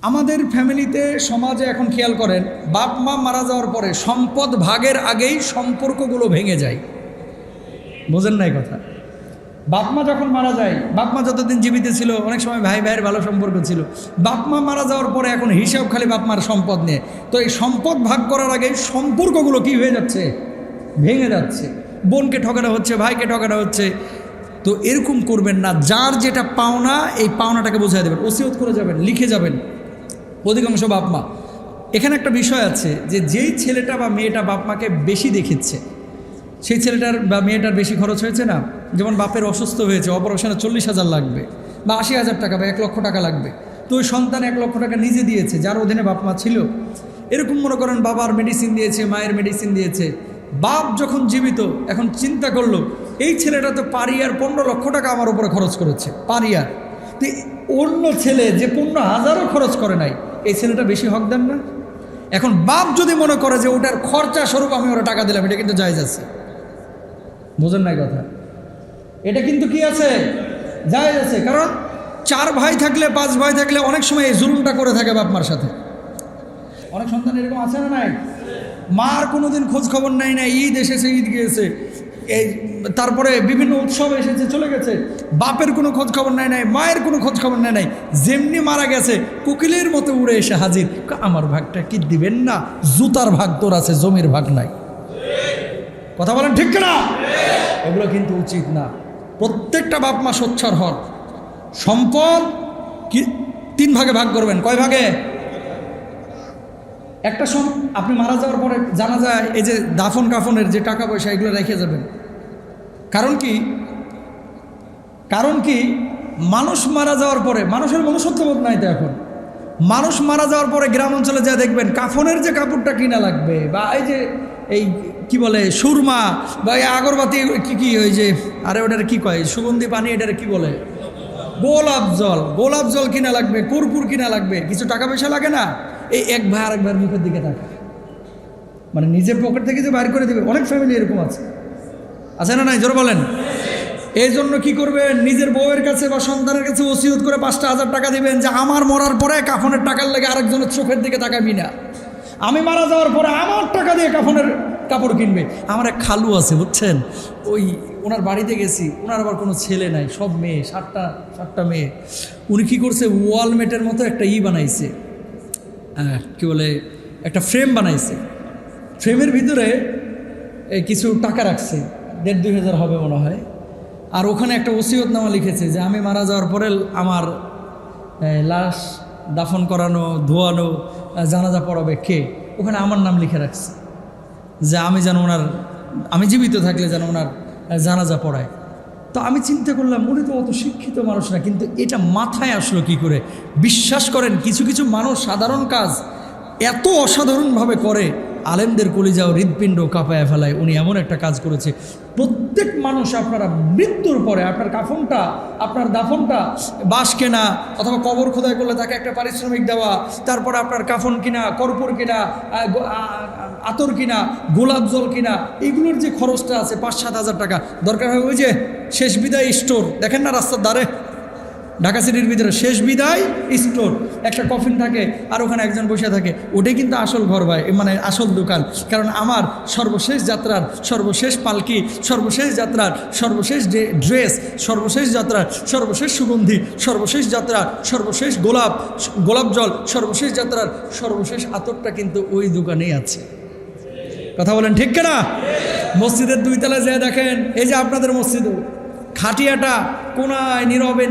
আমাদের ফ্যামিলিতে সমাজে এখন খেয়াল করেন, বাপ মা মারা যাওয়ার পরে সম্পদ ভাগের আগেই সম্পর্কগুলো ভেঙে যায়। বোঝেন নাই কথা? বাপ মা যখন মারা যায়, বাপ মা যতদিন জীবিত ছিল অনেক সময় ভাই ভাইয়ের ভালো সম্পর্ক ছিল। বাপ মা মারা যাওয়ার পরে এখন হিসাব খালি বাপ মার সম্পদ নিয়ে। তো এই সম্পদ ভাগ করার আগে সম্পর্কগুলো কি হয়ে যাচ্ছে? ভেঙে যাচ্ছে। বোনকে ঠকানো হচ্ছে, ভাইকে ঠকানো হচ্ছে। তো এরকম করবেন না। যার যেটা পাওনা, এই পাওনাটাকে বোঝাই দেবেন, ওসিয়ত করে যাবেন, লিখে যাবেন। অধিকাংশ বাপ মা, এখানে একটা বিষয় আছে যে যেই ছেলেটা বা মেয়েটা বাপ মাকে বেশি দেখেছে, সেই ছেলেটার বা মেয়েটার বেশি খরচ হয়েছে না। যেমন বাপের অসুস্থ হয়েছে, অপারেশনে 40,000 লাগবে বা 80,000 টাকা বা 1 লক্ষ টাকা লাগবে। তো ওই সন্তান 1 লক্ষ টাকা নিজে দিয়েছে, যার অধীনে বাপ মা ছিল। এরকম মনে করেন বাবার মেডিসিন দিয়েছে, মায়ের মেডিসিন দিয়েছে। বাপ যখন জীবিত, এখন চিন্তা করলো এই ছেলেটা তো পারিয়ার 15 লক্ষ টাকা আমার উপরে খরচ করেছে, পারিয়ার। তো অন্য ছেলে যে 15,000ও খরচ করে নাই, এই ছেলেটা বেশি হক দেন না? এখন বাপ যদি মনে করে যে ওটার খরচা স্বরূপ আমি ওরা টাকা দিলাম, এটা কিন্তু জায়েজ আছে। বোঝেন নাই কথা? এটা কিন্তু কি আছে? জায়েজ আছে। কারণ 4 ভাই থাকলে, 5 ভাই থাকলে অনেক সময় এই জুলুমটা করে থাকে বাপ মার সাথে। অনেক সন্তান এরকম আছে না নাই? মার কোনোদিন খোঁজ খবর নাই, না ঈদ এসেছে, ঈদ গিয়েছে, এই তারপরে বিভিন্ন উৎসব এসেছে, চলে গেছে। বাপের কোনো খোঁজ খবর নাই, মায়ের কোনো খোঁজ খবর নাই। যেমনি মারা গেছে কোকিলের মতো উড়ে এসে হাজির, আমার ভাগটা কি দিবেন না? জুতার ভাগ তোর আছে, জমির ভাগ নাই। কথা বলেন ঠিক না? এগুলো কিন্তু উচিত না। প্রত্যেকটা বাপ মা সোচ্চার হন। সম্পদ কি 3 ভাগে ভাগ করবেন। কয় ভাগে? একটা আপনি মারা যাওয়ার পরে জানা যায় এই যে দাফন কাফনের যে টাকা পয়সা, এগুলো রেখে যাবেন। কারণ কি মানুষ মারা যাওয়ার পরে মানুষের মনুষ্যত্ববোধ নাই। তো এখন মানুষ মারা যাওয়ার পরে গ্রাম অঞ্চলে যা দেখবেন, কাফনের যে কাপড়টা কিনা লাগবে, বা এই যে এই কি বলে সুরমা বা এই আগরবাতি, কি ওই যে আরে ওটার কি কয়, সুগন্ধি পানি, এটার কি বলে, গোলাপ জল কিনা লাগবে, কর্পূর কিনা লাগবে। কিছু টাকা পয়সা লাগে না? এই এক ভাই আরেক ভাইয়ের মুখের দিকে তাকায়, মানে নিজের পকেট থেকে যে বাইর করে দেবে। অনেক ফ্যামিলি এরকম আছে না নাই? জোর বলেন। এই জন্য কি করবেন? নিজের বউয়ের কাছে বা সন্তানের কাছে ওসিয়ত করে 5,000 টাকা দিবেন যে আমার মরার পরে কাফনের টাকার লেগে আরেকজনের চোখের দিকে তাকাবি না। আমি মারা যাওয়ার পরে আমার টাকা দিয়ে কাফনের কাপড় কিনবে। আমার এক খালু আছে, বুঝছেন, ওই ওনার বাড়িতে গেছি, ওনার আবার কোনো ছেলে নাই, সব মেয়ে, 7টা মেয়ে। উনি কি করছে, ওয়ালমেটের মতো একটা বানাইছে, কি বলে, একটা ফ্রেম বানাইছে। ফ্রেমের ভিতরে কিছু টাকা রাখছে, 1,500-2,000 হবে মনে হয়। আর ওখানে একটা ওসিয়তনামা লিখেছে যে আমি মারা যাওয়ার পরে আমার লাশ দাফন করানো, ধোয়ানো, জানাজা পড়াবে কে, ওখানে আমার নাম লিখে রাখছে যে আমি যেন আমি জীবিত থাকলে যেন ওনার জানাজা পড়ায়। তো আমি চিন্তা করলাম, উনি তো অত শিক্ষিত মানুষ না, কিন্তু এটা মাথায় আসলো কি করে? বিশ্বাস করেন, কিছু কিছু মানুষ সাধারণ কাজ এত অসাধারণভাবে করে, আলেমদের কলিজা ও হৃৎপিণ্ড কাঁপায় ফেলায়। উনি এমন একটা কাজ করেছে। প্রত্যেক মানুষ আপনারা মৃত্যুর পরে আপনার কাফনটা, আপনার দাফনটা, বাঁশ কেনা অথবা কবর খোদাই করলে তাকে একটা পারিশ্রমিক দেওয়া, তারপরে আপনার কাফন কিনা, কর্পূর কিনা, আতর কিনা, গোলাপ জল কিনা, এইগুলোর যে খরচটা আছে 5-7 হাজার টাকা দরকার হয়। ওই যে শেষ বিদায় স্টোর দেখেন না রাস্তার ধারে, ঢাকা সিটির ভিতরে শেষ বিদায় স্টোর, একটা কফিন থাকে আর ওখানে একজন বসে থাকে। ওটাই কিন্তু আসল ঘর ভাই, মানে আসল দোকান। কারণ আমার সর্বশেষ যাত্রার সর্বশেষ পালকি, সর্বশেষ যাত্রার সর্বশেষ ড্রেস, সর্বশেষ যাত্রার সর্বশেষ সুগন্ধি, সর্বশেষ যাত্রার সর্বশেষ গোলাপ জল, সর্বশেষ যাত্রার সর্বশেষ আতরটা কিন্তু ওই দোকানেই আছে। কথা বলেন ঠিক কিনা? মসজিদের 2 তলায় যেয়ে দেখেন, এই যে আপনাদের মসজিদও খাটিয়াটা কোনায় নীরবে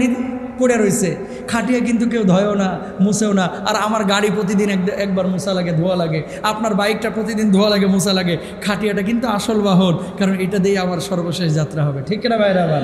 পড়ে রয়েছে। খাটিয়া কিন্তু কেউ ধোয়ও না, মুছেও না। আর আমার গাড়ি প্রতিদিন একবার মোছা লাগে, ধোয়া লাগে। আপনার বাইকটা প্রতিদিন ধোয়া লাগে, মোছা লাগে। খাটিয়াটা কিন্তু আসল বাহন, কারণ এটা দিয়ে আমার সর্বশেষ যাত্রা হবে। ঠিক না ভাইরা আমার?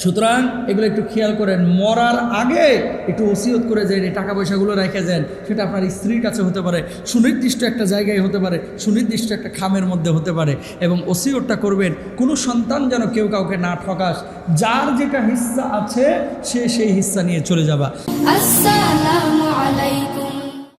সুতরাং এগুলো একটু খেয়াল করেন। মরার আগে একটু ওসিয়ত করে যান, এই টাকা পয়সাগুলো রেখে যান। সেটা আপনার স্ত্রীর কাছে হতে পারে, সুনির্দিষ্ট একটা জায়গায় হতে পারে, সুনির্দিষ্ট একটা খামের মধ্যে হতে পারে। এবং ওসিয়তটা করবেন কোনো সন্তান যেন কেউ কাউকে না ঠকাস। যার যেটা হিস্সা আছে সে সেই হিস্সা নিয়ে চলে যাবা। আসসালামু আলাইকুম।